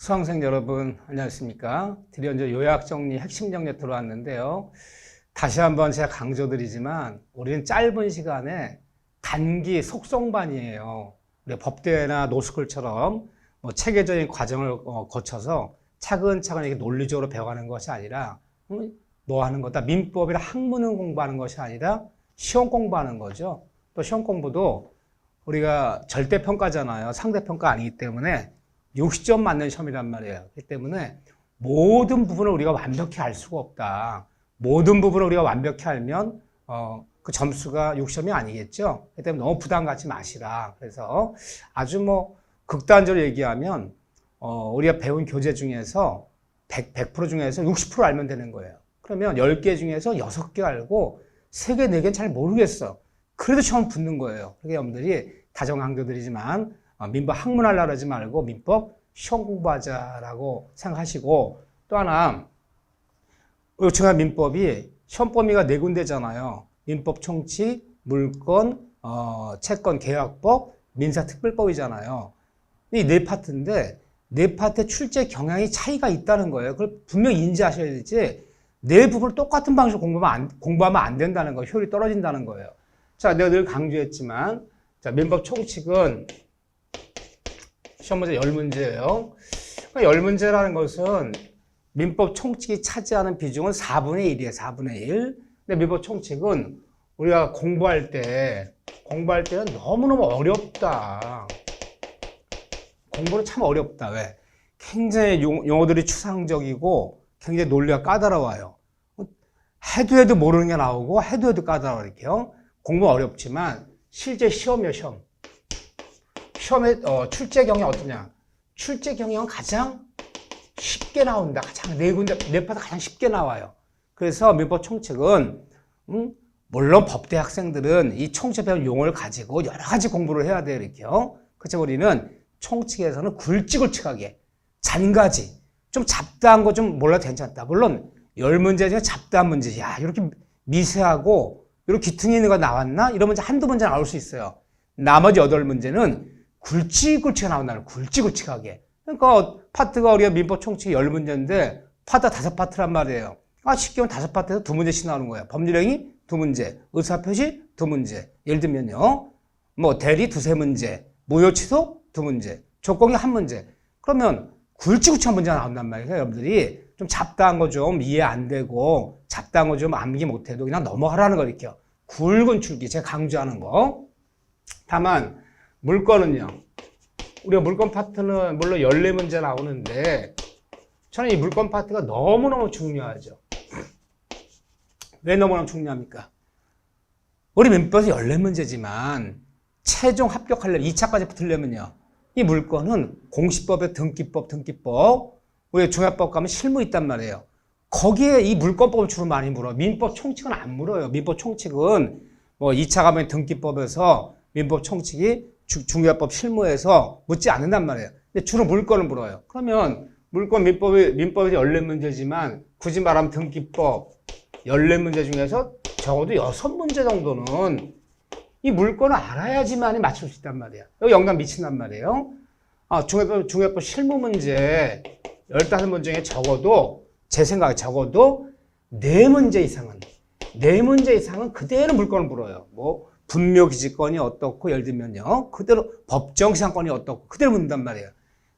수강생 여러분 안녕하십니까? 드디어 이제 요약 정리, 핵심 정리 들어왔는데요. 다시 한번 제가 강조드리지만 우리는 짧은 시간에 단기 속성반이에요. 우리 법대나 노스쿨처럼 뭐 체계적인 과정을 거쳐서 차근차근 이렇게 논리적으로 배워가는 것이 아니라 뭐 하는 거다. 민법이나 학문을 공부하는 것이 아니라 시험 공부하는 거죠. 또 시험 공부도 우리가 절대평가잖아요. 상대평가 아니기 때문에 60점 맞는 시험이란 말이에요. 그렇기 때문에 모든 부분을 우리가 완벽히 알 수가 없다. 모든 부분을 우리가 완벽히 알면 그 점수가 60점이 아니겠죠. 그렇기 때문에 너무 부담 갖지 마시라. 그래서 아주 뭐 극단적으로 얘기하면 우리가 배운 교재 중에서 100% 중에서 60% 알면 되는 거예요. 그러면 10개 중에서 6개 알고 3개, 4개는 잘 모르겠어. 그래도 시험 붙는 거예요. 그러니까 여러분들이 다정 강조드리지만 민법 학문하려고 하지 말고 민법 시험 공부하자라고 생각하시고, 또 하나 제가 민법이 시험 범위가 4군데잖아요. 민법 총칙, 물권, 채권 계약법, 민사특별법이잖아요. 이 4파트인데 4파트의 출제 경향이 차이가 있다는 거예요. 그걸 분명히 인지하셔야 되지, 4부분을 똑같은 방식으로 공부하면 안 된다는 거예요. 효율이 떨어진다는 거예요. 자, 내가 늘 강조했지만, 자, 민법 총칙은 시험 문제 10문제예요. 10문제라는 것은 민법 총칙이 차지하는 비중은 4분의 1이에요. 4분의 1. 근데 민법 총칙은 우리가 공부할 때는 너무너무 어렵다. 공부는 참 어렵다. 왜? 굉장히 용어들이 추상적이고 굉장히 논리가 까다로워요. 해도 모르는 게 나오고 해도 까다로워. 이렇게요. 공부는 어렵지만 실제 시험이에요. 시험의 출제 경향 어떠냐? 출제 경향은 가장 쉽게 나온다. 가장 4파트 가장 쉽게 나와요. 그래서 민법 총칙은 물론 법대 학생들은 이 총칙 배운 용어를 가지고 여러 가지 공부를 해야 돼요. 이렇게요. 그래서 우리는 총칙에서는 굵직굵직하게 잔가지 좀 잡다한 거 좀 몰라도 괜찮다. 물론 10문제 중에 잡다한 문제, 야 이렇게 미세하고 이렇게 기퉁이 있는 거 나왔나? 이런 문제 한두 문제 나올 수 있어요. 나머지 8문제는 굵직굵직하게 나온다는, 굵직굵직하게. 그러니까 파트가 우리가 민법 총칙 10문제인데 파트가 5파트란 말이에요. 쉽게 보면 5파트에서 2문제씩 나오는 거예요. 법률행위 2문제, 의사표시 2문제. 예를 들면요, 뭐 대리 2-3문제, 무효취소 2문제, 조건이 1문제. 그러면 굵직굵직한 문제가 나온단 말이에요. 여러분들이 좀 잡다한 거 좀 이해 안 되고 잡다한 거 좀 암기 못해도 그냥 넘어가라는 거니까요. 굵은 줄기, 제가 강조하는 거. 다만 물건은요, 우리가 물건 파트는 물론 14문제 나오는데 저는 이 물건 파트가 너무너무 중요하죠. 왜 너무너무 중요합니까? 우리 민법에서 14문제지만 최종 합격하려면 2차까지 붙으려면요, 이 물건은 공시법의 등기법, 우리 중요법 가면 실무 있단 말이에요. 거기에 이 물건법을 주로 많이 물어. 민법 총칙은 안 물어요. 민법 총칙은 뭐 2차 가면 등기법에서 민법 총칙이 중요법 실무에서 묻지 않는단 말이에요. 근데 주로 물건을 물어요. 그러면 물건 민법에서 14문제지만 굳이 말하면 등기법 14문제 중에서 적어도 6문제 정도는 이 물건을 알아야지만이 맞출 수 있단 말이에요. 여기 영감 미친단 말이에요. 중요법 실무 문제 15문제 중에 적어도, 제 생각에 적어도 4문제 이상은 그대로 물건을 물어요. 뭐 분묘기지권이 어떻고, 예를 들면요, 그대로 법정시상권이 어떻고 그대로 묻는단 말이에요.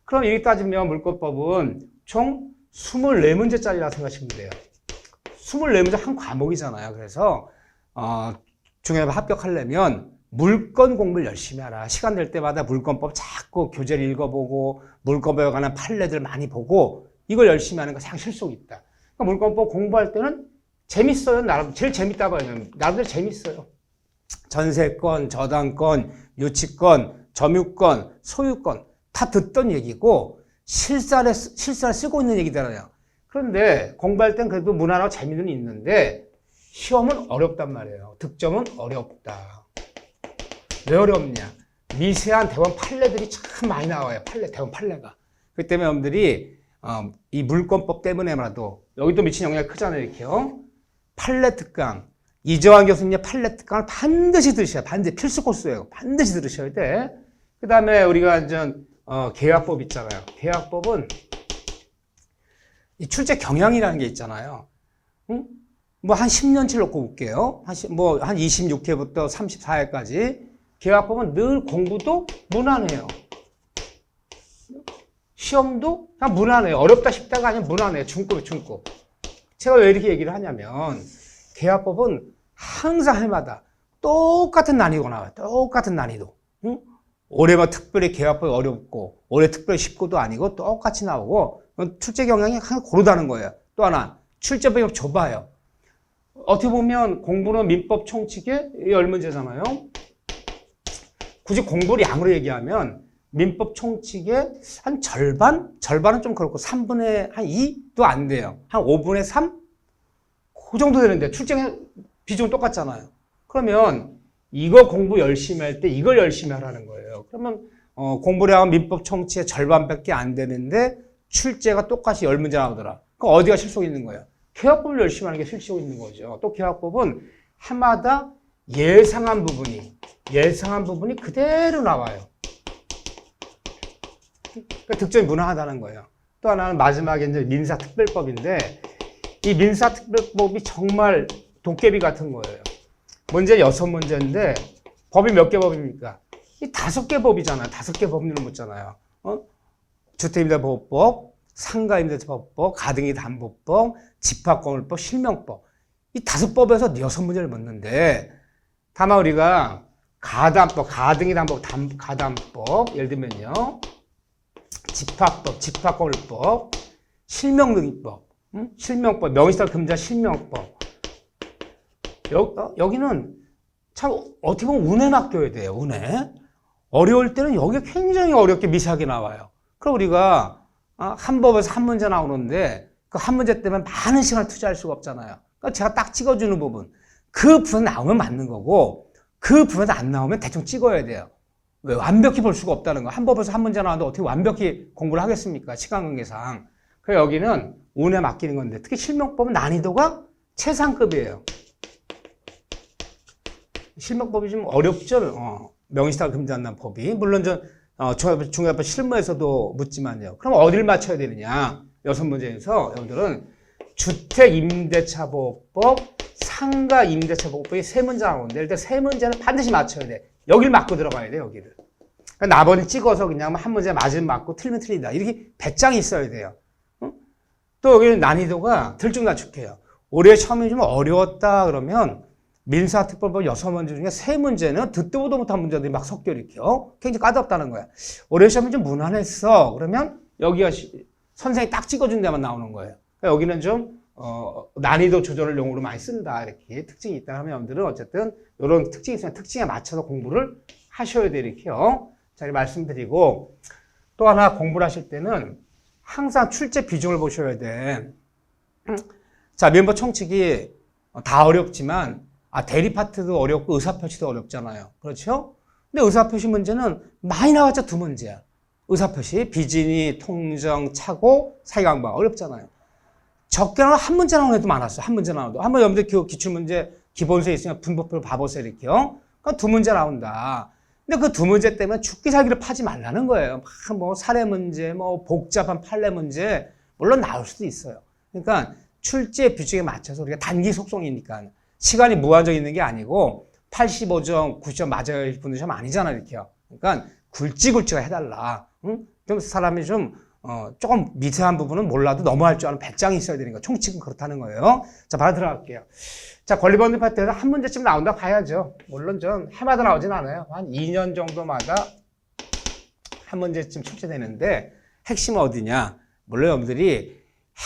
그럼 이렇게 따지면 물권법은 총 24문제짜리라 생각하시면 돼요. 24문제 한 과목이잖아요. 그래서 중요법 합격하려면 물권 공부를 열심히 하라. 시간 될 때마다 물권법 자꾸 교재를 읽어보고 물권법에 관한 판례들 많이 보고 이걸 열심히 하는 거 상 실속이 있다. 그러니까 물권법 공부할 때는 재밌어요. 나름 제일 재밌다고 해요. 나름대로 재밌어요. 전세권, 저당권, 유치권, 점유권, 소유권 다 듣던 얘기고 실사를 쓰고 있는 얘기잖아요. 그런데 공부할 땐 그래도 무난하고 재미는 있는데 시험은 어렵단 말이에요. 득점은 어렵다. 왜 어렵냐? 미세한 대원 판례들이 참 많이 나와요. 대원 판례가. 그렇기 때문에 여러분들이 이 물권법 때문에라도, 여기도 미친 영향이 크잖아요. 이렇게요. 판례 특강, 이재환 교수님의 판례 특강을 반드시 들으셔야 돼요. 반드시 필수 코스예요. 반드시 들으셔야 돼. 그 다음에 우리가 계약법 있잖아요. 계약법은 이 출제 경향이라는 게 있잖아요. 응? 뭐 한 10년치를 놓고 볼게요. 한 26회부터 34회까지 계약법은 늘 공부도 무난해요. 시험도 그냥 무난해요. 어렵다 싶다가 아니면 무난해요. 중급이에요, 중급. 제가 왜 이렇게 얘기를 하냐면 계약법은 항상 해마다 똑같은 난이도가 나와요. 똑같은 난이도. 응? 올해만 특별히 계약법이 어렵고 올해 특별히 쉽고도 아니고 똑같이 나오고 출제 경향이 항상 고르다는 거예요. 또 하나 출제법이 좁아요. 어떻게 보면 공부는 민법 총칙의 10문제잖아요. 굳이 공부를 양으로 얘기하면 민법 총칙의 한 절반은 좀 그렇고 3분의 한 2도 안 돼요. 한 5분의 3? 그 정도 되는데 출제 비중은 똑같잖아요. 그러면 이거 공부 열심히 할 때 이걸 열심히 하라는 거예요. 그러면 공부를 하면 민법 총칙의 절반밖에 안 되는데 출제가 똑같이 10문제 나오더라. 그럼 어디가 실속 있는 거예요? 계약법을 열심히 하는 게 실속 있는 거죠. 또 계약법은 해마다 예상한 부분이 그대로 나와요. 그러니까 득점이 무난하다는 거예요. 또 하나는 마지막에 이제 민사특별법인데 이 민사특별법이 정말 도깨비 같은 거예요. 문제 6문제인데 법이 몇 개 법입니까? 이 5개 법이잖아요. 5개 법률을 묻잖아요. 주택임대보호법, 상가임대차법법, 가등기담보법, 집합건물법, 실명법. 이 5법에서 6문제를 묻는데 다만 우리가 가담법, 가등기담보법, 가담법 예를 들면요. 집합법, 집합건물법, 실명등기법, 실명법, 명의시설 금자 실명법. 여기는 참 어떻게 보면 운에 맡겨야 돼요. 운에. 어려울 때는 여기가 굉장히 어렵게 미세하게 나와요. 그럼 우리가 한 법에서 한 문제 나오는데 그 한 문제 때문에 많은 시간을 투자할 수가 없잖아요. 그러니까 제가 딱 찍어주는 부분. 그 부분 나오면 맞는 거고 그 부분에서 안 나오면 대충 찍어야 돼요. 왜? 완벽히 볼 수가 없다는 거. 한 법에서 한 문제 나왔는데 어떻게 완벽히 공부를 하겠습니까? 시간 관계상. 그래서 여기는 운에 맡기는 건데 특히 실명법은 난이도가 최상급이에요. 실명법이 좀 어렵죠. 명의시탈 금지한다는 법이. 물론 중요한 실무에서도 묻지만요. 그럼 어디를 맞춰야 되느냐? 6문제에서 여러분들은 주택임대차보호법, 상가임대차보호법이 3문제 나오는데 일단 3문제는 반드시 맞춰야 돼. 여기를 맞고 들어가야 돼, 여기를. 그러니까 나머지 찍어서 그냥 한 문제 맞으면 맞고 틀리면 틀린다. 이렇게 배짱이 있어야 돼요. 또 여기는 난이도가 들쭉날쭉해요. 올해 시험이 좀 어려웠다 그러면 민사특별법 6문제 중에 3문제는 듣도 보도 못한 문제들이 막 섞여 이렇게요. 굉장히 까다롭다는 거야. 올해 시험이 좀 무난했어. 그러면 여기가 선생님이 딱 찍어준 데만 나오는 거예요. 그러니까 여기는 좀 난이도 조절을 용어로 많이 쓴다. 이렇게 특징이 있다 하면 여러분들은 어쨌든 이런 특징이 있으면 특징에 맞춰서 공부를 하셔야 돼. 이렇게요. 자, 이렇게 말씀드리고 또 하나 공부를 하실 때는 항상 출제 비중을 보셔야 돼. 자, 멤버 총칙이 다 어렵지만 대리 파트도 어렵고 의사표시도 어렵잖아요. 그렇죠? 근데 의사표시 문제는 많이 나왔자 2문제야. 의사표시, 비진이, 통정, 착오, 사기강박 어렵잖아요. 적게 나오면 한 문제 나오는 애도 많았어. 한 문제 나오도. 한번 여러분들 기출문제 기본서에 있으면 분법표를 봐보세요. 이렇게요. 그러니까 2문제 나온다. 근데 그 2문제 때문에 죽기 살기를 파지 말라는 거예요. 뭐 사례 문제, 뭐 복잡한 판례 문제 물론 나올 수도 있어요. 그러니까 출제 비중에 맞춰서 우리가 단기 속성이니까 시간이 무한정 있는 게 아니고 85점, 90점 맞아야 할 분들 좀 아니잖아 이렇게요. 그러니까 굵직굵직하게 해달라. 응? 좀 사람이 좀 조금 미세한 부분은 몰라도 넘어갈 줄 아는 배짱이 있어야 되는 거. 총칙은 그렇다는 거예요. 자, 바로 들어갈게요. 자, 권리법률 파트에서 한 문제쯤 나온다 봐야죠. 물론 좀 해마다 나오진 않아요. 한 2년 정도마다 한 문제쯤 출제되는데 핵심은 어디냐? 물론 여러분들이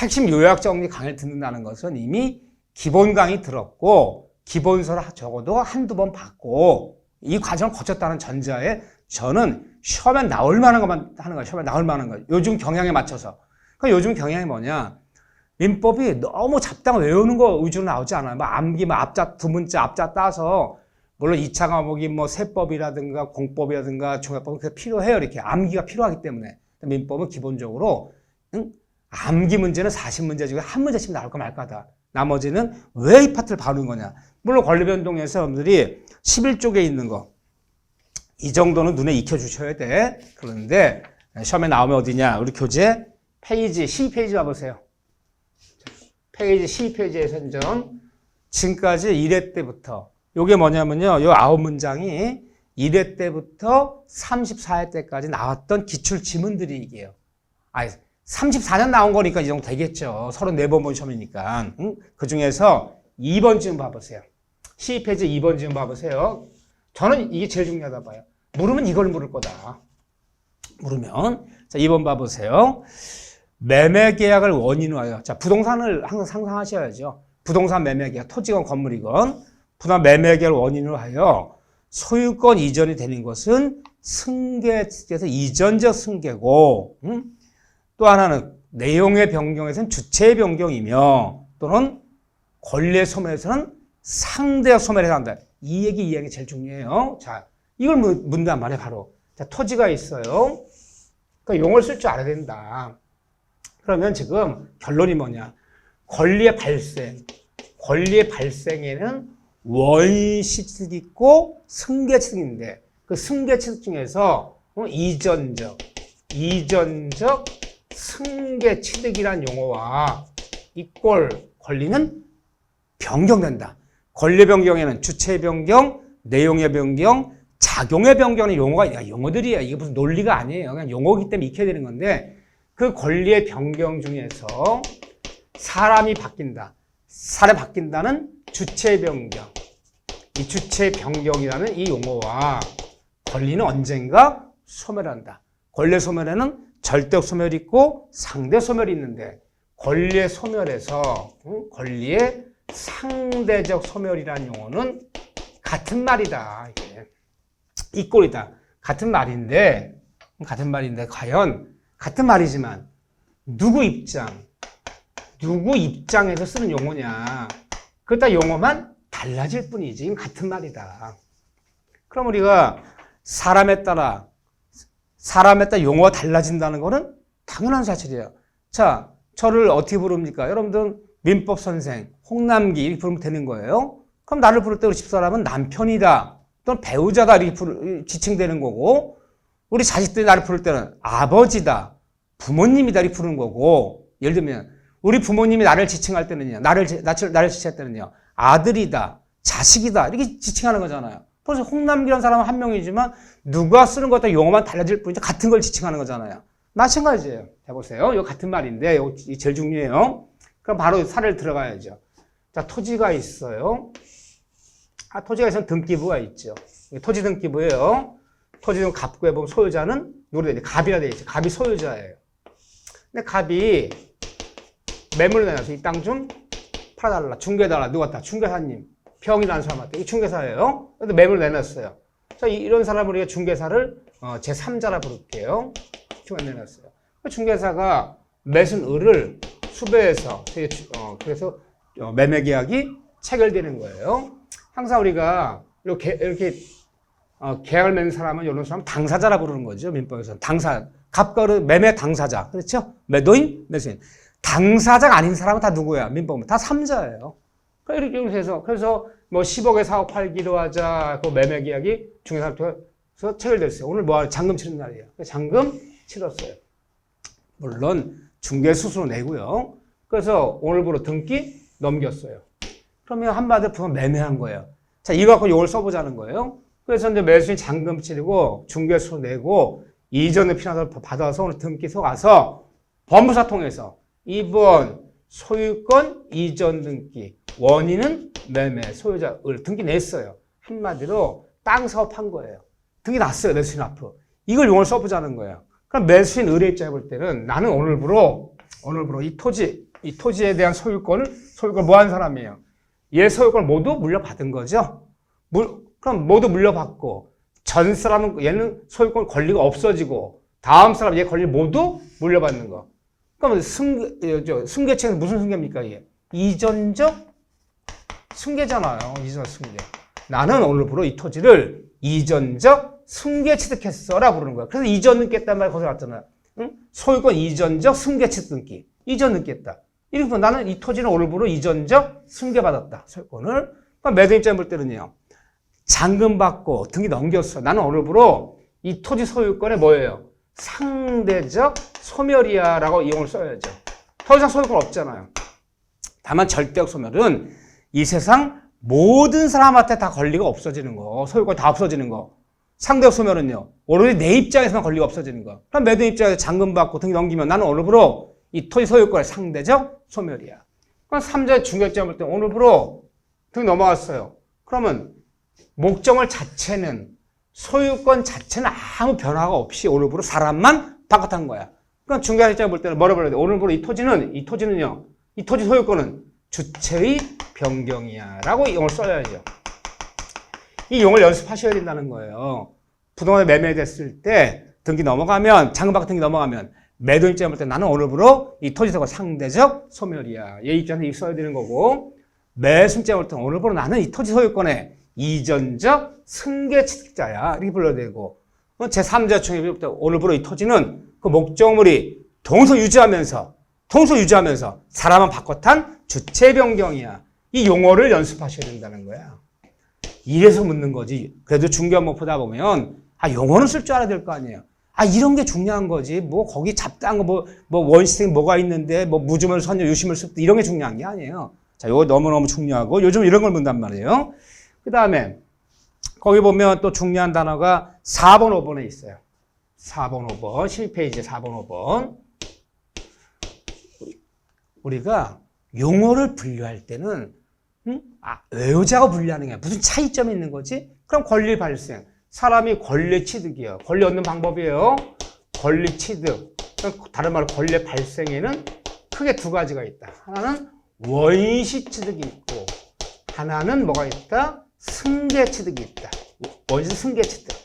핵심 요약 정리 강의를 듣는다는 것은 이미 기본 강의 들었고 기본서를 적어도 한두 번 봤고 이 과정을 거쳤다는 전제하에 저는 시험에 나올 만한 것만 하는 거예요. 시험에 나올 만한 거. 요즘 경향에 맞춰서. 그러니까 요즘 경향이 뭐냐? 민법이 너무 잡다가 외우는 거 위주로 나오지 않아요. 뭐 암기, 뭐 앞자 2문제 앞자 따서 물론 2차 과목이 뭐 세법이라든가 공법이라든가 종합법은 그게 필요해요. 이렇게 암기가 필요하기 때문에. 민법은 기본적으로 암기 문제는 40문제 중에 한 문제씩 나올까 말까다. 나머지는 왜 이 파트를 봐오는 거냐. 물론 권리변동에서 여러분들이 11쪽에 있는 거 이 정도는 눈에 익혀주셔야 돼. 그런데 시험에 나오면 어디냐. 우리 교재 페이지 12페이지 봐보세요. 페이지 12페이지의 선정. 지금까지 1회 때부터 요게 뭐냐면요. 요 9문장이 1회 때부터 34회 때까지 나왔던 기출 지문들이 이게요. 34년 나온 거니까 이 정도 되겠죠. 34번 본 시험이니까. 그 중에서 2번 지문 봐보세요. 12페이지 2번 지문 봐보세요. 저는 이게 제일 중요하다 봐요. 물으면 이걸 물을 거다. 물으면. 자, 2번 봐보세요. 매매 계약을 원인으로 하여. 자, 부동산을 항상 상상하셔야죠. 부동산 매매 계약, 토지건 건물이건, 부동산 매매 계약을 원인으로 하여 소유권 이전이 되는 것은 승계에서 이전적 승계고, 또 하나는 내용의 변경에서는 주체의 변경이며, 또는 권리의 소멸에서는 상대적 소멸에 해당한다. 이 얘기 제일 중요해요. 자, 이걸 묻는단 말이에요, 바로. 자, 토지가 있어요. 그러니까 용어를 쓸 줄 알아야 된다. 그러면 지금 결론이 뭐냐? 권리의 발생에는 원시취득이 있고 승계취득인데, 그 승계취득 중에서 이전적 승계취득이란 용어와 이꼴 권리는 변경된다. 권리 변경에는 주체의 변경, 내용의 변경, 작용의 변경의 용어가 용어들이야. 이게 무슨 논리가 아니에요. 그냥 용어이기 때문에 익혀야 되는 건데, 그 권리의 변경 중에서 사람이 바뀐다. 사람이 바뀐다는 주체의 변경. 이 주체의 변경이라는 이 용어와 권리는 언젠가 소멸한다. 권리의 소멸에는 절대적 소멸이 있고 상대 소멸이 있는데, 권리의 소멸에서 권리의 상대적 소멸이라는 용어는 같은 말이다. 이 꼴이다. 같은 말인데 과연 같은 말이지만 누구 입장에서 쓰는 용어냐. 그렇다 용어만 달라질 뿐이지. 이건 같은 말이다. 그럼 우리가 사람에 따라 용어가 달라진다는 거는 당연한 사실이에요. 자, 저를 어떻게 부릅니까? 여러분들 민법 선생, 홍남기 이렇게 부르면 되는 거예요. 그럼 나를 부를 때 우리 집사람은 남편이다 또는 배우자다 이렇게 지칭되는 거고, 우리 자식들이 나를 부를 때는 아버지다, 부모님이다 이렇게 부르는 거고, 예를 들면 우리 부모님이 나를 지칭할 때는요, 나를 지칭할 때는요, 아들이다, 자식이다 이렇게 지칭하는 거잖아요. 그래서 홍남기라는 사람은 한 명이지만 누가 쓰는 것과 용어만 달라질 뿐이지 같은 걸 지칭하는 거잖아요. 마찬가지예요. 해보세요. 이거 같은 말인데 이거 제일 중요해요. 그럼 바로 사례를 들어가야죠. 자, 토지가 있어요. 토지가 있으면 등기부가 있죠. 토지 등기부예요. 토지 등 갑구에 보면 소유자는 누구로 되지? 갑이라 되어 있죠. 갑이 소유자예요. 근데 갑이 매물을 내놔서 이 땅 좀 팔아달라. 중개달라. 누가 중개사님. 병이라는 사람한테. 이 중개사예요. 그래서 매물을 내놨어요. 자, 이런 사람을 우리가 중개사를 제3자라 부를게요. 내놨어요. 중개사가 매순 을을 수배해서 그래서 매매 계약이 체결되는 거예요. 항상 우리가 이렇게 계약을 맺는 사람은 이런 사람 당사자라 부르는 거죠. 민법에서는 갑과 을 매매 당사자. 그렇죠? 매도인, 매수인. 당사자가 아닌 사람은 다 누구야? 민법은 다 3자예요. 그러니까 이렇게 해서 그래서 뭐 10억에 사업 팔기로 하자. 그 매매 계약이 중개사로부터 체결됐어요. 오늘 뭐 잔금 치는 날이에요. 잔금 치렀어요. 물론 중개 수수료 내고요. 그래서 오늘부로 등기 넘겼어요. 그러면 한마디로 보면 매매한 거예요. 자, 이거 갖고 이걸 써보자는 거예요. 그래서 이제 매수인 잔금 치르고 중개 수수료 내고 이전의 피난을 받아서 오늘 등기 서가서 법무사 통해서 이번 소유권 이전 등기 원인은 매매 소유자 을 등기 냈어요. 한마디로 땅 사업한 거예요. 등기 났어요. 매수인 앞으로. 이걸 용어를 써보자는 거예요. 그럼 매수인 을의 입장에 볼 때는 나는 오늘부로 이 토지에 대한 소유권을 뭐 하는 사람이에요? 얘 소유권을 모두 물려받은 거죠. 그럼 모두 물려받고 전 사람은 얘는 소유권 권리가 없어지고 다음 사람 얘 권리 모두 물려받는 거. 그럼 승계체는 무슨 승계입니까? 이게 이전적 승계잖아요. 이전적 승계. 나는 오늘부로 이 토지를 이전적 승계 취득했어라 부르는 거야. 그래서 이전 등기했단 말이 거기서 나왔잖아요. 응? 소유권 이전적 승계 취득 등기. 이전 등기했다. 이렇게 보면 나는 이 토지는 오늘부로 이전적 승계받았다. 소유권을. 그럼 매도 입장에 볼 때는요. 잔금 받고 등기 넘겼어. 나는 오늘부로 이 토지 소유권에 뭐예요? 상대적 소멸이야 라고 이용을 써야죠. 더 이상 소유권 없잖아요. 다만 절대적 소멸은 이 세상 모든 사람한테 다 권리가 없어지는 거, 소유권 다 없어지는 거. 상대적 소멸은요, 오로지 내 입장에서만 권리가 없어지는 거. 그럼 매도 입장에서 잔금 받고 등기 넘기면 나는 오늘부로 이 토지 소유권의 상대적 소멸이야. 그럼 3자의 중요점 볼 때 오늘부로 등기 넘어갔어요. 그러면 목적물 자체는 소유권 자체는 아무 변화가 없이 오늘부로 사람만 바꿔탄 거야. 그럼 중요한 입장을 볼 때는 뭐라 그래야 돼? 오늘부로 이 토지는요, 이 토지 소유권은 주체의 변경이야 라고 이 용어를 써야죠. 이 용어를 연습하셔야 된다는 거예요. 부동산에 매매됐을 때 등기 넘어가면, 잔금받고 등기 넘어가면 매도 입장을 볼 때 나는 오늘부로 이 토지 소유권 상대적 소멸이야. 얘 입장에서 이 써야 되는 거고, 매수 입장을 볼 때 오늘부로 나는 이 토지 소유권의 이전적 승계 취득자야. 이렇게 불러야 되고, 제3자 중에 볼 때 오늘부로 이 토지는 그 목적물이 동서 유지하면서 사람은 바꿔탄 주체 변경이야. 이 용어를 연습하셔야 된다는 거야. 이래서 묻는 거지. 그래도 중개업 목표다 보면 용어는 쓸 줄 알아야 될 거 아니에요. 이런 게 중요한 거지. 뭐 거기 잡다한 거 뭐 원시생 뭐가 있는데 뭐 무주물 선녀 유심을 습 이런 게 중요한 게 아니에요. 자, 이거 너무너무 중요하고 요즘 이런 걸 묻는단 말이에요. 그다음에 거기 보면 또 중요한 단어가 4번, 5번에 있어요. 4번, 5번. 12페이지 4번, 5번. 우리가 용어를 분류할 때는 외우자고 분류하는 게 무슨 차이점이 있는 거지? 그럼 권리 발생. 사람이 권리 취득이에요. 권리 얻는 방법이에요. 권리 취득. 다른 말로 권리 발생에는 크게 두 가지가 있다. 하나는 원시 취득이 있고 하나는 뭐가 있다? 승계 취득이 있다. 원시 승계 취득.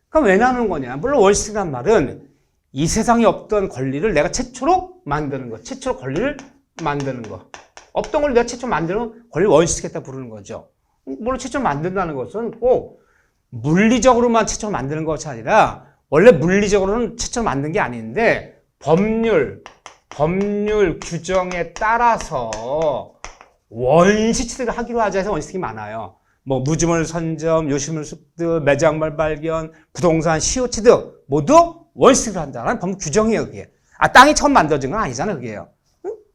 그럼 왜 나누는 거냐? 물론 원시 취득이란 말은 이 세상에 없던 권리를 내가 최초로 만드는 거. 최초로 권리를 만드는 거. 없던 권리 내가 최초로 만드는 권리를 원시취득했다 부르는 거죠. 물론 최초로 만든다는 것은 꼭 물리적으로만 최초로 만드는 것이 아니라 원래 물리적으로는 최초로 만든 게 아닌데 법률 규정에 따라서 원시취득을 하기로 하자 해서 원시취득이 많아요. 뭐 무주물 선점, 요실물 습득, 매장물 발견, 부동산 시효취득 모두 원시취득을 한다는 법률 규정이에요. 그게. 땅이 처음 만들어진 건 아니잖아요. 그게요.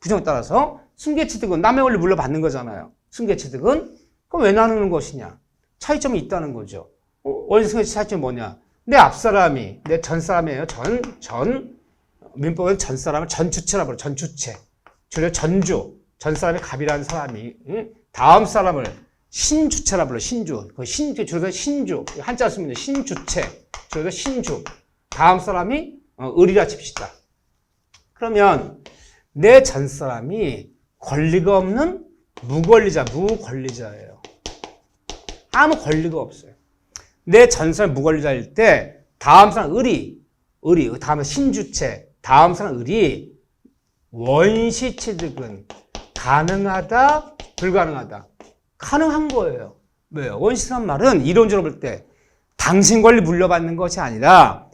규정에 따라서 승계취득은 남의 권리 물려받는 거잖아요. 승계취득은 그럼 왜 나누는 것이냐? 차이점이 있다는 거죠. 원시승계 차이점이 뭐냐? 내 앞사람이 내 전사람이에요. 민법에는 전사람을 전주체라고 불러요. 전주체. 줄여 전주. 전사람이 갑이라는 사람이 다음 사람을 신주체라고 불러요. 신주. 그 신주 줄여서 신주. 한자 쓰면 신주체. 줄여서 신주. 다음 사람이 을이라 칩시다. 그러면 내 전사람이 권리가 없는 무권리자예요. 아무 권리가 없어요. 내 전사람이 무권리자일 때 다음 사람 을이 다음에 신주체, 다음 사람 을이 원시취득은 가능하다, 불가능하다? 가능한 거예요. 왜요? 원시라는 말은 이론적으로 볼 때 당신 권리 물려받는 것이 아니라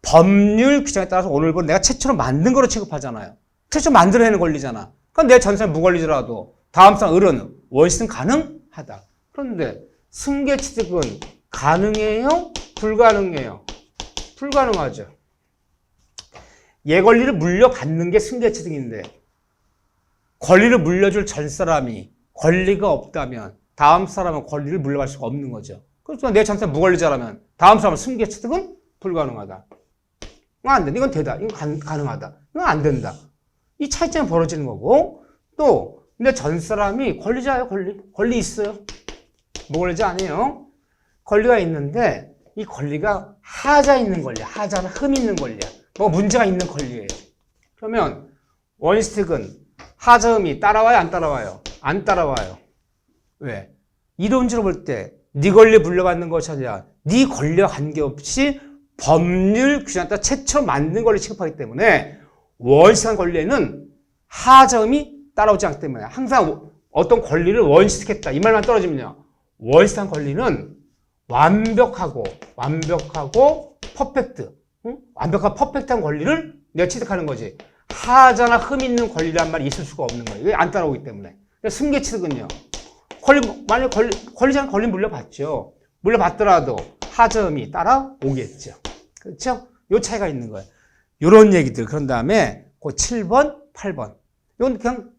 법률 규정에 따라서 오늘부로 내가 최초로 만든 거로 취급하잖아요. 최초로 만들어내는 권리잖아. 그럼 내 전사는 무권리자라도 다음 사람 을은 원시는 가능하다. 그런데 승계취득은 가능해요? 불가능해요? 불가능하죠. 얘 권리를 물려받는 게 승계취득인데 권리를 물려줄 전 사람이 권리가 없다면 다음 사람은 권리를 물려받을 수가 없는 거죠. 그래서 내 전사는 무권리자라면 다음 사람은 승계취득은 불가능하다. 이건 안 된다. 이건 되다. 이건 가능하다. 이건 안 된다. 이 차이점이 벌어지는 거고 또 근데 전 사람이 권리자예요. 권리 있어요. 무권리자 아니에요. 권리가 있는데 이 권리가 하자 있는 권리야. 하자는 흠 있는 권리야. 뭐 문제가 있는 권리예요. 그러면 원시특은 하자음이 따라와요? 안 따라와요? 안 따라와요. 왜? 이론적으로 볼 때 네 권리 물려받는 것이 아니라 네 권리와 관계없이 법률 규정에 따라 최초로 만든 권리 취급하기 때문에 원시한 권리에는 하자음이 따라오지 않기 때문에 항상 어떤 권리를 원시특했다 이 말만 떨어지면요. 원시한 권리는 완벽하고 퍼펙트 완벽한 퍼펙트한 권리를 내가 취득하는 거지. 하자나 흠 있는 권리란 말이 있을 수가 없는 거예요. 이게 안 따라오기 때문에. 승계취득은요. 만약 권리자는 권리 물려받죠. 물려받더라도 하자음이 따라오겠죠. 그렇죠? 요 차이가 있는 거예요. 요런 얘기들. 그런 다음에 그 7번, 8번. 이건 그냥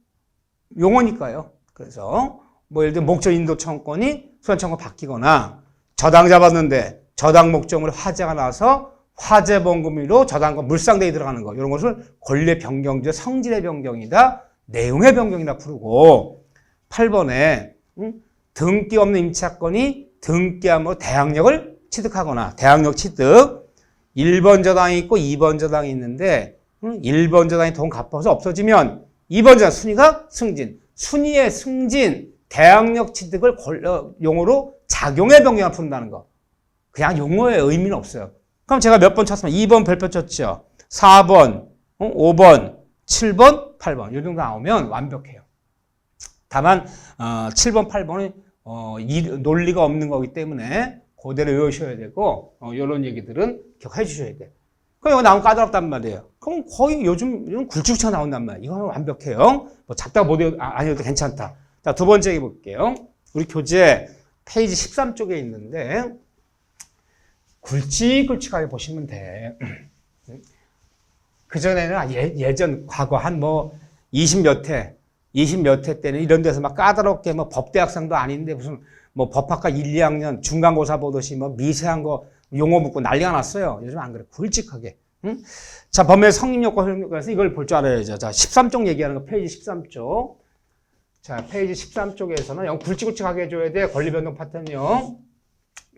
용어니까요. 그래서 뭐 예를 들어 목적 인도 청구권이 수완 청구 바뀌거나 저당 잡았는데 저당 목적으로 화재가 나서 화재 범금위로 저당과 물상대에 들어가는 거 이런 것을 권리 변경죄 성질의 변경이다. 내용의 변경이라 부르고 8번에 등기 없는 임차권이 등기함으로 대항력을 취득하거나 대항력 취득 1번 저당이 있고 2번 저당이 있는데 1번 저당이 돈 갚아서 없어지면 2번 저당 순위가 승진 순위의 승진 대항력 취득을 용어로 작용의 변경을 푼다는 거 그냥 용어의 의미는 없어요. 그럼 제가 몇 번 쳤으면 2번 별표 쳤죠. 4번 5번 7번 8번 이 정도 나오면 완벽해요. 다만 7번 8번은 논리가 없는 거기 때문에 그대로 외우셔야 되고 이런 얘기들은 기억해 주셔야 돼요. 그럼 이거 나오면 까다롭단 말이에요. 그럼 거의 요즘 굵직굵직 나온단 말이에요. 이거 하면 완벽해요. 뭐 작다가 못 외워도 아니어도 괜찮다. 자, 두 번째 얘기 볼게요. 우리 교재 페이지 13쪽에 있는데 굵직굵직하게 보시면 돼. 그전에는 예전 과거 한 뭐 20몇 회 때는 이런 데서 막 까다롭게 뭐 법대학생도 아닌데 무슨 뭐 법학과 1, 2학년 중간고사 보듯이 뭐 미세한 거 용어 묻고 난리가 났어요. 요즘 안 그래. 굵직하게. 응? 자, 법의 성립요건, 효력요건에서 이걸 볼 줄 알아야죠. 자, 13쪽 얘기하는 거 페이지 13쪽. 자, 페이지 13쪽에서는 영 굵직굵직하게 해줘야 돼. 권리변동 파트는요.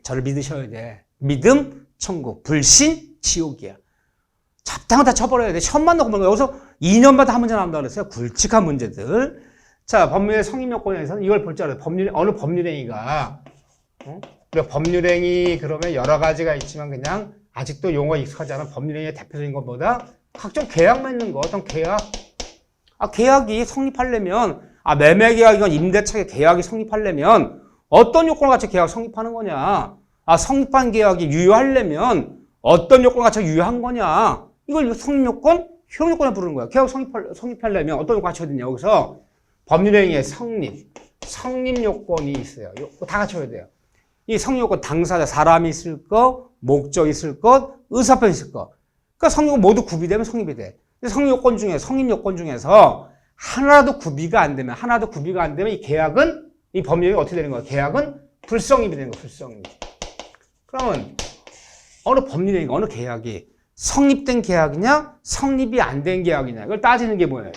저를 믿으셔야 돼. 믿음, 천국, 불신, 지옥이야. 잡다한 다 쳐버려야 돼. 시험만 넣고 보는 거야. 여기서 2년마다 한 문제 나온다고 그랬어요. 굵직한 문제들. 자, 법률의 성립요건에서는 이걸 볼 줄 알아요. 어느 법률행위가. 법률행위 그러면 여러 가지가 있지만 그냥 아직도 용어가 익숙하지 않은 법률행위의 대표적인 것보다 각종 계약 맺는 거, 어떤 계약. 계약이 성립하려면, 매매계약이건 임대차 계약이 성립하려면 어떤 요건을 갖춰 계약 성립하는 거냐. 성립한 계약이 유효하려면 어떤 요건을 갖춰 유효한 거냐. 이걸 성립요건, 효력요건을 부르는 거야. 계약 성립하려면 어떤 요건을 갖춰야 되냐. 여기서 법률행위의 성립요건이 있어요. 이거 다 갖춰야 돼요. 이 성립요건 당사자, 사람이 있을 거, 목적이 있을 것, 의사표현이 있을 것. 그러니까 성립요건 모두 구비되면 성립이 돼. 성립요건 중에서 하나도 구비가 안 되면 이 계약은, 이 법률이 어떻게 되는 거야? 계약은 불성립이 되는 거야, 불성립. 그러면 어느 법률행위가, 어느 계약이 성립된 계약이냐, 성립이 안 된 계약이냐, 이걸 따지는 게 뭐예요?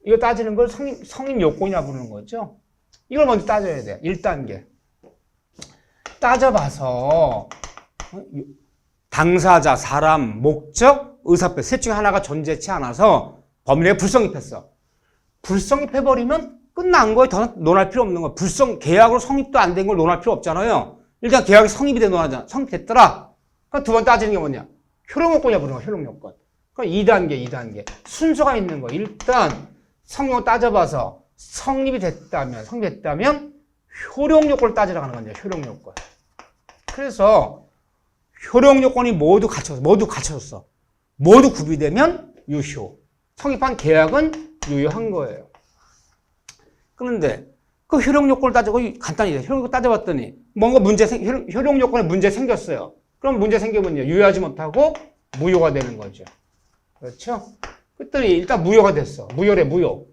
이거 따지는 걸 성립요건이라고 부르는 거죠. 이걸 먼저 따져야 돼. 1단계. 따져봐서 당사자, 사람, 목적, 의사표 셋 중에 하나가 존재치 않아서 법률에 불성립했어. 불성립해버리면 끝난 거예요. 더 논할 필요 없는 거예요. 계약으로 성립도 안 된 걸 논할 필요 없잖아요. 일단 계약이 성립이 돼 논하잖아. 성립됐더라. 그럼 두 번 따지는 게 뭐냐? 효력요건이라고 부르는 거야. 효력요건. 그럼 2단계. 순서가 있는 거. 일단 성립을 따져봐서 성립됐다면 효력요건을 따지러 가는 거죠. 효력요건. 그래서 효력요건이 모두 갖춰졌어. 모두 구비되면 유효. 성립한 계약은 유효한 거예요. 그런데 그 효력요건을 따지고 간단히 효력요건 따져봤더니 뭔가 효력요건에 문제 생겼어요. 그럼 문제 생기면요. 유효하지 못하고 무효가 되는 거죠. 그렇죠? 그랬더니 일단 무효가 됐어. 무효.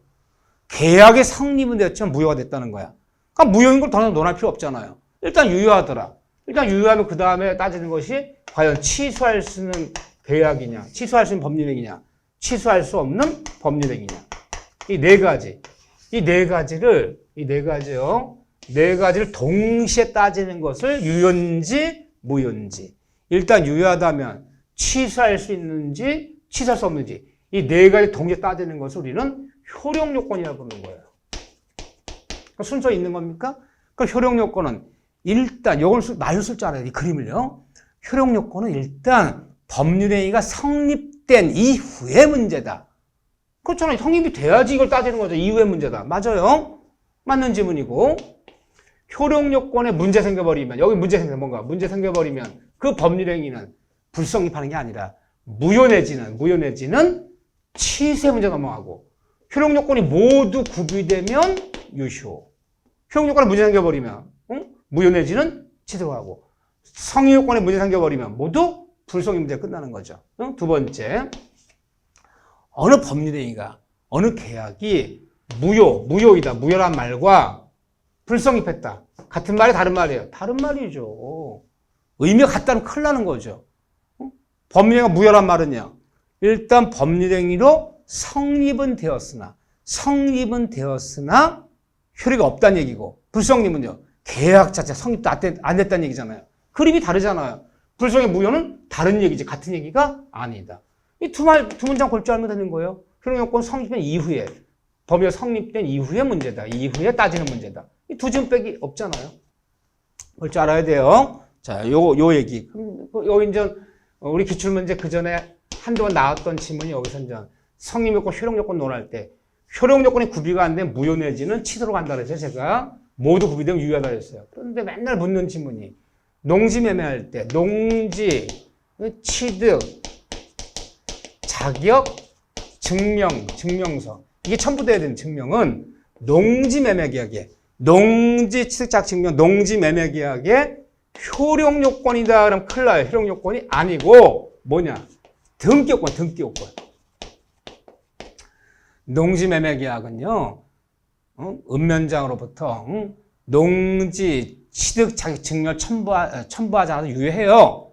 계약의 성립은 됐지만 무효가 됐다는 거야. 그러니까 무효인 걸 더 논할 필요 없잖아요. 일단 유효하더라. 일단 유효하면 그 다음에 따지는 것이 과연 취소할 수 있는 계약이냐, 취소할 수 있는 법률행위냐, 취소할 수 없는 법률행위냐. 이 네 가지를 동시에 따지는 것을 유효인지 무효인지. 일단 유효하다면 취소할 수 있는지, 취소할 수 없는지. 이 네 가지 동시에 따지는 것을 우리는 효력요건이라고 부르는 거예요. 그러니까 순서 있는 겁니까? 그 효력요건은 일단, 이걸 말로 쓸 줄 알아요. 이 그림을요. 효력요건은 일단 법률행위가 성립된 이후의 문제다. 그렇잖아요. 성립이 돼야지 이걸 따지는 거죠. 이후의 문제다. 맞아요. 맞는 지문이고. 효력요건에 문제 생겨버리면, 여기 문제 생겨버리면 그 법률행위는 불성립하는 게 아니라 무효 내지는 취소의 문제 넘어가고, 효력요건이 모두 구비되면 유효. 효력요건에 문제 생겨버리면 무효 내지는 취소하고, 성립요건에 문제 생겨버리면 모두 불성립 문제가 끝나는 거죠. 두 번째, 어느 법률행위가 어느 계약이 무효이다. 무효란 말과 불성립했다. 같은 말이 다른 말이에요. 다른 말이죠. 의미가 같다면 큰일 나는 거죠. 법률행위가 무효란 말은요. 일단 법률행위로 성립은 되었으나 효력이 없다는 얘기고, 불성립은요. 계약 자체 성립도 안 됐다는 얘기잖아요. 그림이 다르잖아요. 불성립 무효는 다른 얘기지 같은 얘기가 아니다. 이 두 문장 볼 줄 알면 되는 거예요. 효력요건 성립된 이후에, 법률 성립된 이후의 문제다. 이후에 따지는 문제다. 이 두 지문빼기 없잖아요. 볼 줄 알아야 돼요. 자, 요 얘기. 요 이제 우리 기출문제 그 전에 한동안 나왔던 지문이 여기서 이제 성립요건, 효력요건 논할 때 효력요건이 구비가 안 된 무효 내지는 취소로 간다 그랬어요. 제가 모두 구비되면 유효하다 그랬어요. 그런데 맨날 묻는 지문이 농지 매매할 때 농지, 취득, 자격, 증명서 이게 첨부 돼야 되는 증명은 농지 매매 계약에 농지 취득자격 증명 농지 매매 계약의 효력 요건이다. 그럼 큰일 나요. 효력 요건이 아니고 뭐냐? 등기 요건. 농지 매매 계약은요. 읍면장으로부터 농지 취득 자격 증명 첨부하지 않아도 유효해요.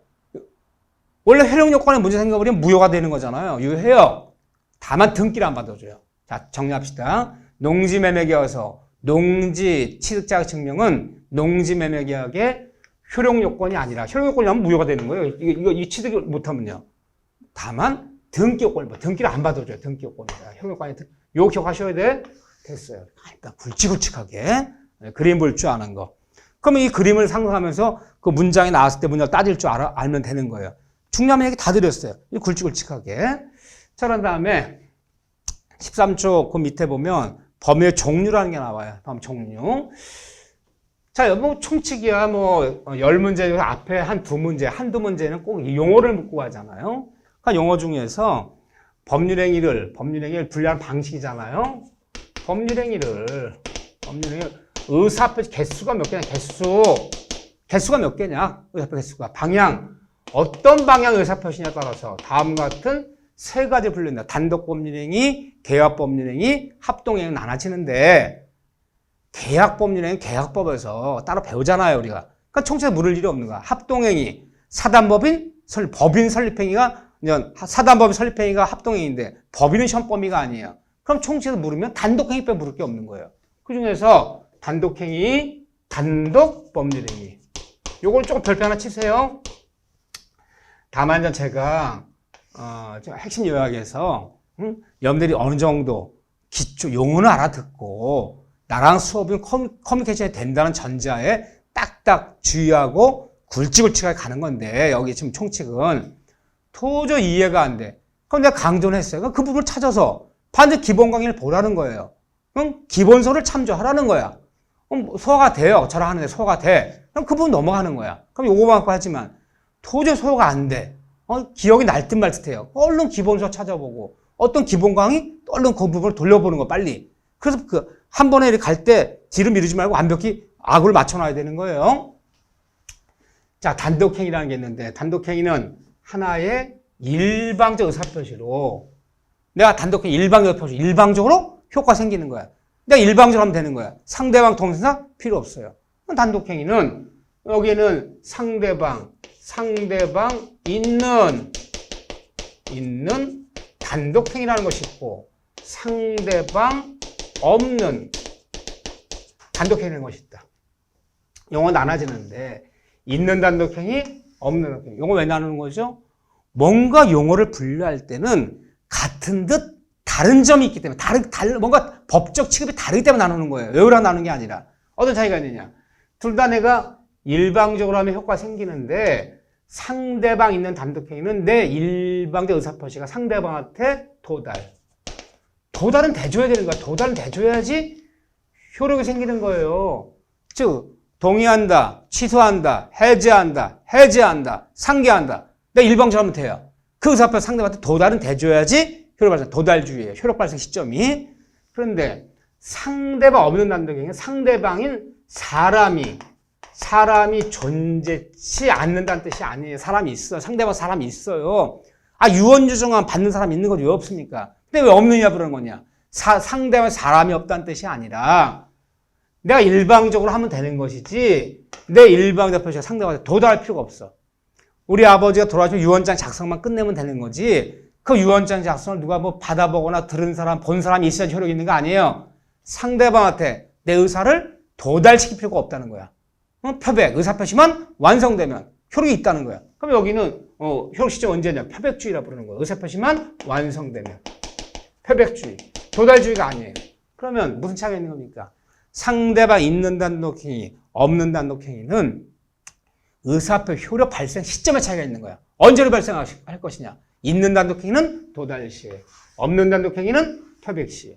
원래 효력 요건에 문제 생겨버리면 무효가 되는 거잖아요. 유효해요. 다만 등기를 안 받아줘요. 자, 정리합시다. 농지 매매 계약에서 농지 취득 자격 증명은 농지 매매 계약의 효력 요건이 아니라 효력 요건이 하면 무효가 되는 거예요. 이거 취득을 못하면요. 다만 등기 요건, 등기를 안 받아줘요. 등기 요건이다. 효력 요건이 요 기억하셔야 돼. 됐어요. 일단 굵직굵직하게 그림 볼 줄 아는 거. 그러면 이 그림을 상상하면서 그 문장이 나왔을 때 문장을 따질 줄 알면 되는 거예요. 중요한 얘기 다 드렸어요. 이 굵직굵직하게. 자, 그런 다음에 13쪽 그 밑에 보면 범위의 종류라는 게 나와요. 범위 종류. 자, 뭐 총칙이야 뭐 10문제 앞에 한두 문제는 꼭 용어를 묻고 가잖아요. 그러니까 용어 중에서 법률행위를 분류하는 방식이잖아요. 법률행위를 의사표시 개수가 몇 개냐? 개수가 몇 개냐? 의사표시 개수가 방향 어떤 방향 의사표시냐에 따라서 다음 같은 세 가지 분류된다. 단독법률행위, 계약법률행위, 합동행위는 나눠지는데 계약법률행위 계약법에서 따로 배우잖아요, 우리가. 그러니까 총체에 물을 일이 없는 거야. 합동행위, 사단법인 설립행위가 사단법인 설립행위가 합동행위인데 법인은 시험 범위가 아니에요. 그럼 총체에서 물으면 단독행위 빼 물을 게 없는 거예요. 그 중에서 단독행위, 단독법률행위. 요걸 조금 별표 하나 치세요. 다만 제가 핵심 요약에서 여러분들이 어느 정도 기초 용어는 알아듣고 나랑 수업이 커뮤니케이션이 된다는 전제하에 딱딱 주의하고 굵직굵직하게 가는 건데 여기 지금 총칙은 도저히 이해가 안 돼. 그럼 내가 강조를 했어요. 그 부분을 찾아서 반드시 기본 강의를 보라는 거예요. 기본서를 참조하라는 거야. 소화가 돼요. 저랑 하는데 소화가 돼. 그럼 그 부분 넘어가는 거야. 그럼 요거만 하지만 도저히 소화가 안 돼. 기억이 날 듯 말 듯해요. 얼른 기본서 찾아보고 어떤 기본 강의 얼른 그 부분을 돌려보는 거 빨리. 그래서 한 번에 이렇게 갈 때 뒤를 미루지 말고 완벽히 악을 맞춰놔야 되는 거예요. 자, 단독행위라는 게 있는데 단독행위는 하나의 일방적 의사표시로 내가 단독행위 일방적으로 효과 생기는 거야. 내가 일방적으로 하면 되는 거야. 상대방 동생사 필요 없어요. 단독행위는 여기는 상대방 있는 단독행위라는 것이 있고 상대방 없는 단독행위라는 것이 있다. 용어 나눠지는데 있는 단독행위, 없는 단독행위. 용어 왜 나누는 거죠? 뭔가 용어를 분류할 때는 같은 듯 다른 점이 있기 때문에 뭔가 법적 취급이 다르기 때문에 나누는 거예요. 외우라 나누는 게 아니라. 어떤 차이가 있느냐? 둘 다 내가 일방적으로 하면 효과가 생기는데 상대방 있는 단독행위는 내 일방적 의사표시가 상대방한테 도달은 대줘야 되는 거야. 도달은 대줘야지 효력이 생기는 거예요. 즉 동의한다, 취소한다, 해제한다, 상기한다. 내가 일방적으로 하면 돼요. 그 의사표시 상대방한테 도달은 대줘야지 효력 발생. 도달주의예요. 효력 발생 시점이. 그런데 상대방 없는 단독행위는 상대방인 사람이 존재치 않는다는 뜻이 아니에요. 사람이 있어요. 상대방 사람이 있어요. 유언유정한 받는 사람이 있는 거지 왜 없습니까? 근데 왜 없느냐 그러는 거냐? 상대방에 사람이 없다는 뜻이 아니라 내가 일방적으로 하면 되는 것이지 내 일방적 표시가 상대방한테 도달할 필요가 없어. 우리 아버지가 돌아가시면 유언장 작성만 끝내면 되는 거지 그 유언장 작성을 누가 뭐 받아보거나 들은 사람, 본 사람이 있어야지 효력이 있는 거 아니에요. 상대방한테 내 의사를 도달시킬 필요가 없다는 거야. 표백, 의사표시만 완성되면 효력이 있다는 거야. 그럼 여기는 효력 시점 언제냐? 표백주의라 부르는 거야. 의사표시만 완성되면. 표백주의. 도달주의가 아니에요. 그러면 무슨 차이가 있는 겁니까? 상대방 있는 단독행위, 없는 단독행위는 의사표 효력 발생 시점의 차이가 있는 거야. 언제로 발생할 것이냐? 있는 단독행위는 도달시에, 없는 단독행위는 표백시에.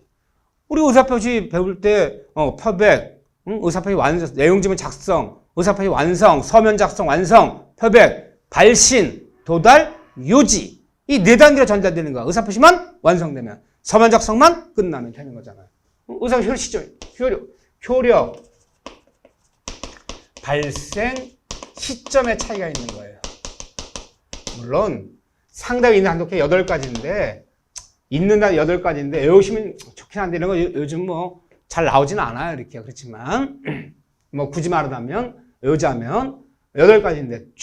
우리 의사표시 배울 때 표백, 의사표시 완성, 내용지문 작성, 의사표시 완성, 서면 작성 완성, 표백, 발신, 도달, 요지. 이 네 단계로 전달되는 거야. 의사표시만 완성되면. 서면 작성만 끝나면 되는 거잖아요. 의사표시 효력 시점, 효력, 발생, 시점의 차이가 있는 거예요. 물론 상당히 있는 단독행위 8가지인데 있는 단 8가지인데 외우시면 좋긴 한데 이런 거 요즘 뭐 잘 나오진 않아요. 이렇게. 그렇지만 뭐 굳이 말하자면 외우자면 8가지인데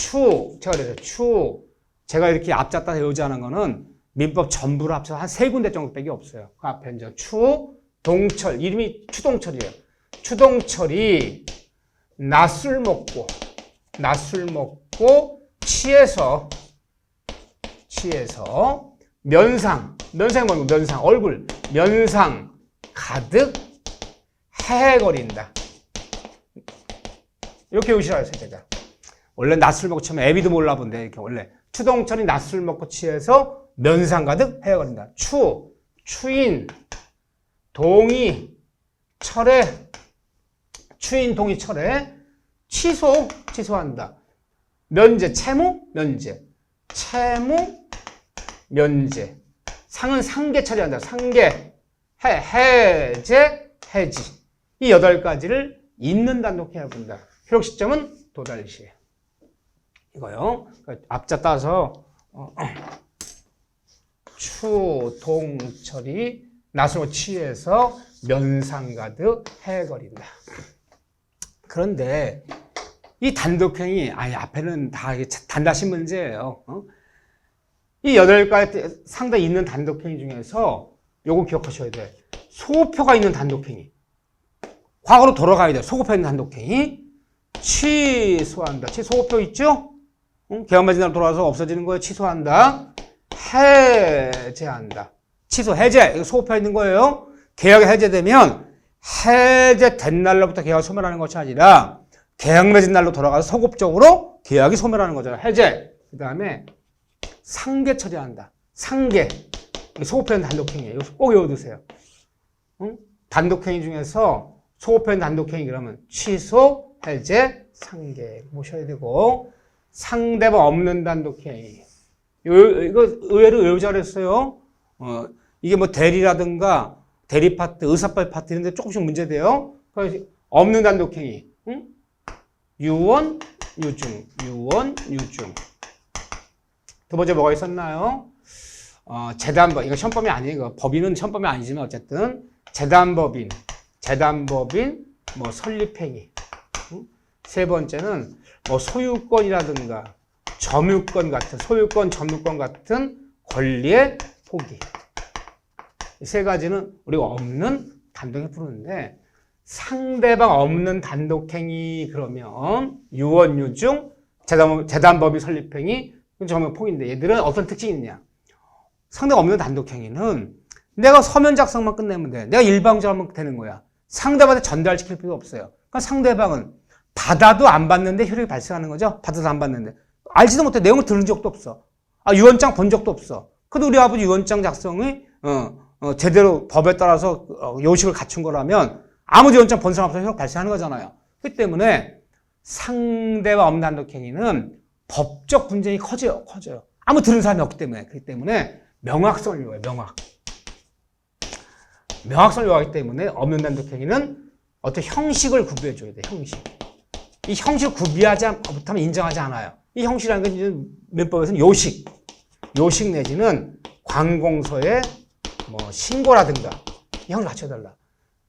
제가 그래서 제가 이렇게 앞잡다 외우자는 거는 민법 전부를 합쳐서 한 3군데 정도밖에 없어요. 그 앞에 이제 동철, 이름이 추동철이에요. 추동철이 낮술 먹고 취해서 면상이 뭐고 얼굴 면상 가득 헤헤거린다. 이렇게 외우시라 했어요. 제가 원래 낮술 먹고 취하면 애비도 몰라 본데 이렇게 원래 추동철이 낮술 먹고 취해서 면상 가득 헤헤거린다. 추인 동의 철회 추인 동의 철회 취소한다. 면제 상은 상계 처리한다. 상계 해지 이 8가지를 있는 단독행위로 본다. 효력 시점은 도달시에. 이거요. 앞자 따서 추동철이 낮으로 취해서 면상 가득 헤거린다. 그런데 이 단독행위, 앞에는 다 단다시 문제예요. 이 8가지 상당히 있는 단독행위 중에서 요거 기억하셔야 돼. 소표가 있는 단독행위. 과거로 돌아가야 돼. 소급해 있는 단독행위. 취소한다. 소급표 있죠? 계약만 지나고 돌아와서 없어지는 거예요. 취소한다. 해제한다. 해제. 이거 소급해 있는 거예요. 계약이 해제되면 해제된 날로부터 계약을 소멸하는 것이 아니라 계약 맺은 날로 돌아가서 소급적으로 계약이 소멸하는 거잖아요. 해제. 그 다음에 상계 처리한다. 상계. 소급해 있는 단독행위. 이거 꼭 외워두세요. 단독행위 중에서 소급해 있는 단독행위 그러면 취소, 해제, 상계 모셔야 되고 상대방 없는 단독행위. 이거 의외로 외우자 그랬어요. 이게 뭐 대리라든가 대리 파트, 의사빨 파트 이런 데 조금씩 문제돼요. 그래서 없는 단독행위. 유언, 유증. 두 번째 뭐가 있었나요? 재단법. 이거 시험범위 아니에요. 이거 법인은 시험범위 아니지만 어쨌든 재단법인, 뭐 설립행위. 세 번째는 뭐 소유권이라든가 점유권 같은, 소유권, 점유권 같은 권리의 포기. 이 세 가지는 우리가 없는 단독행위 부르는데 상대방 없는 단독행위 그러면 유언, 유증, 재단법인 설립행위, 점유 포기인데 얘들은 어떤 특징이 있느냐? 상대가 없는 단독행위는 내가 서면 작성만 끝내면 돼. 내가 일방적으로 하면 되는 거야. 상대방한테 전달시킬 필요 없어요. 그러니까 상대방은 받아도 안 받는데 효력이 발생하는 거죠. 받아도 안 받는데. 알지도 못해. 내용을 들은 적도 없어. 유언장 본 적도 없어. 그래도 우리 아버지 유언장 작성이 제대로 법에 따라서 요식을 갖춘 거라면 아무 유언장 본 사람 없어서 효력 발생하는 거잖아요. 그렇기 때문에 상대와 없는 단독행위는 법적 분쟁이 커져요. 아무 들은 사람이 없기 때문에. 그렇기 때문에 명확성을 요구해요. 명확성을 요구하기 때문에 없는 단독행위는 어떤 형식을 구비해줘야 돼. 이 형식을 구비하지 못하면 인정하지 않아요. 이 형식이라는 건 이제 민법에서는 요식 내지는 관공서에 뭐 신고라든가 이 형식 맞춰달라.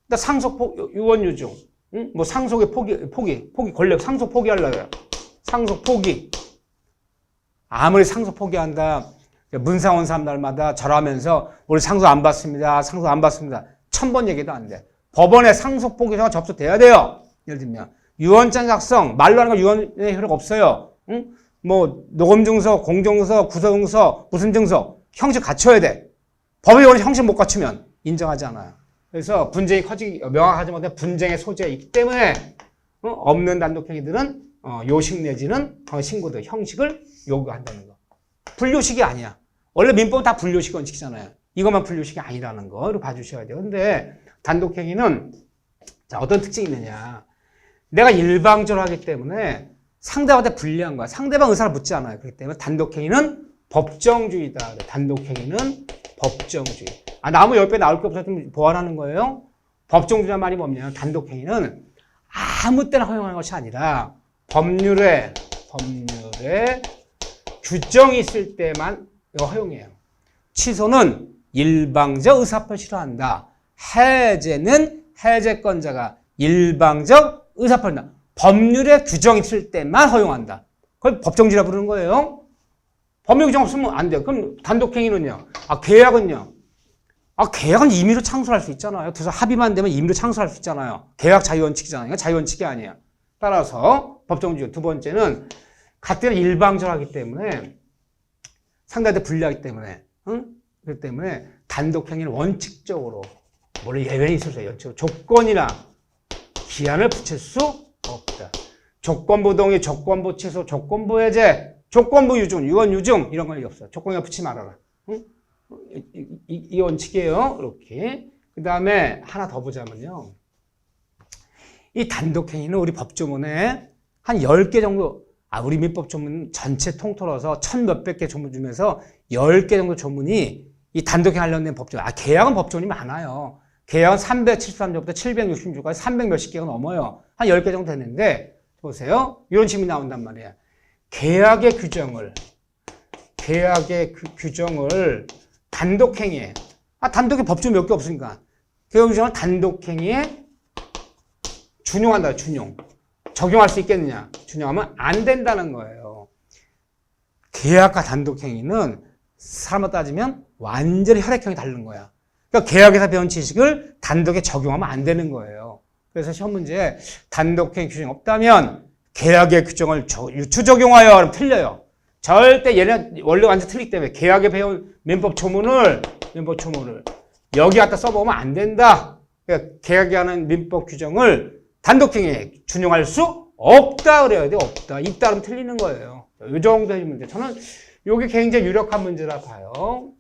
그러니까 상속 유언유증, 응? 뭐 상속의 포기 권력 상속 포기하려고요. 상속 포기. 아무리 상속 포기한다. 문상 온 사람들마다 절하면서 우리 상속 안 받습니다. 상속 안 받습니다. 1000번 얘기도 안 돼. 법원에 상속 포기서가 접수돼야 돼요. 예를 들면 유언장 작성 말로 하는 거 유언의 효력 없어요. 응? 뭐 녹음증서, 공정서, 구서증서, 무슨 증서 형식 갖춰야 돼. 법의 형식 못 갖추면 인정하지 않아요. 그래서 분쟁이 명확하지 못해 분쟁의 소재이기 때문에 없는 단독행위들은 요식 내지는 신고들 형식을 요구한다는 거. 불요식이 아니야. 원래 민법은 다 불요식 원칙이잖아요. 이것만 불요식이 아니라는 거를 봐주셔야 돼요. 근데 단독행위는 자, 어떤 특징이 있느냐. 내가 일방적으로 하기 때문에 상대방한테 불리한 거야. 상대방 의사를 묻지 않아요. 그렇기 때문에 단독행위는 법정주의다. 단독행위는 법정주의. 나무 10배 나올 게 없어서 좀 보완하는 거예요. 법정주의란 말이 뭐냐면 단독행위는 아무 때나 허용하는 것이 아니라 법률에 규정이 있을 때만 허용해요. 취소는 일방적 의사표시를 한다. 해제는 해제권자가 일방적 의사표시를 한다. 법률에 규정이 있을 때만 허용한다. 그걸 법정주의라 부르는 거예요. 법률 규정 없으면 안 돼요. 그럼 단독행위는요? 계약은요? 계약은 임의로 창설할 수 있잖아요. 그래서 합의만 되면 임의로 창설할 수 있잖아요. 계약 자유원칙이잖아요. 이건 자유원칙이 아니에요. 따라서 법정주의. 두 번째는 같은 일방적으로 하기 때문에 상대한테 불리하기 때문에 그렇기 때문에 단독행위는 원칙적으로 물론 예외는 있을 수 있어요. 조건이나 기한을 붙일 수 없다. 조건부 동의, 조건부 취소, 조건부 해제, 조건부 유증, 유언 유증 이런 건 없어요. 조건에 붙지 말아라. 이 원칙이에요. 이렇게. 그 다음에 하나 더 보자면요. 이 단독행위는 우리 법조문에 한 10개 정도 우리 민법 조문 전체 통틀어서 1000몇백 개 조문 중에서 10개 정도 조문이 이 단독행위 관련된 법조문. 계약은 법조문이 많아요. 계약은 373조부터 766까지 300 몇십 개가 넘어요. 한 10개 정도 됐는데 보세요. 이런 질문이 나온단 말이에요. 계약의 규정을 단독행위에 단독에 법조문 몇 개 없으니까 계약 규정을 단독행위에 준용한다. 준용. 적용할 수 있겠느냐? 준용하면 안 된다는 거예요. 계약과 단독행위는 사람으로 따지면 완전히 혈액형이 다른 거야. 그러니까 계약에서 배운 지식을 단독에 적용하면 안 되는 거예요. 그래서 시험 문제에 단독행위 규정이 없다면 계약의 규정을 유추적용하여 하면 틀려요. 절대 얘네 원리가 완전 틀리기 때문에 계약에 배운 민법 조문을 여기 갖다 써보면 안 된다. 그러니까 계약에 하는 민법 규정을 단독행위에 준용할 수 없다 그래야 돼. 없다. 있다면 틀리는 거예요. 이 정도의 문제. 저는 이게 굉장히 유력한 문제라 봐요.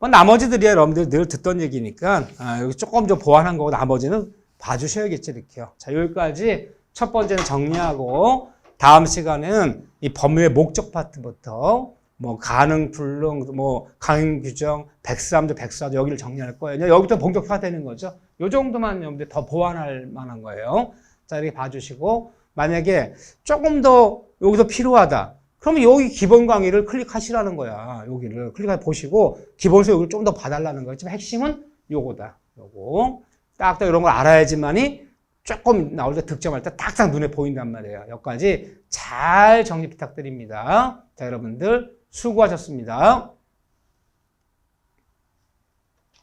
나머지들이 여러분들 늘 듣던 얘기니까 여기 조금 좀 보완한 거고 나머지는 봐주셔야겠죠. 이렇게요. 자, 여기까지 첫 번째는 정리하고 다음 시간에는 이 법률의 목적 파트부터 뭐 가능, 불능, 뭐 강행 규정, 103조, 104조 여기를 정리할 거예요. 여기부터 본격화되는 거죠. 요 정도만 여러분들 더 보완할 만한 거예요. 자, 이렇게 봐주시고 만약에 조금 더 여기서 필요하다. 그러면 여기 기본 강의를 클릭하시라는 거야. 여기를 클릭해 보시고 기본서 여기를 좀 더 봐달라는 거예요. 지금 핵심은 요거다. 요거. 딱딱 이런 걸 알아야지만이 조금 나올 때 득점할 때 딱딱 눈에 보인단 말이에요. 여기까지 잘 정리 부탁드립니다. 자, 여러분들 수고하셨습니다.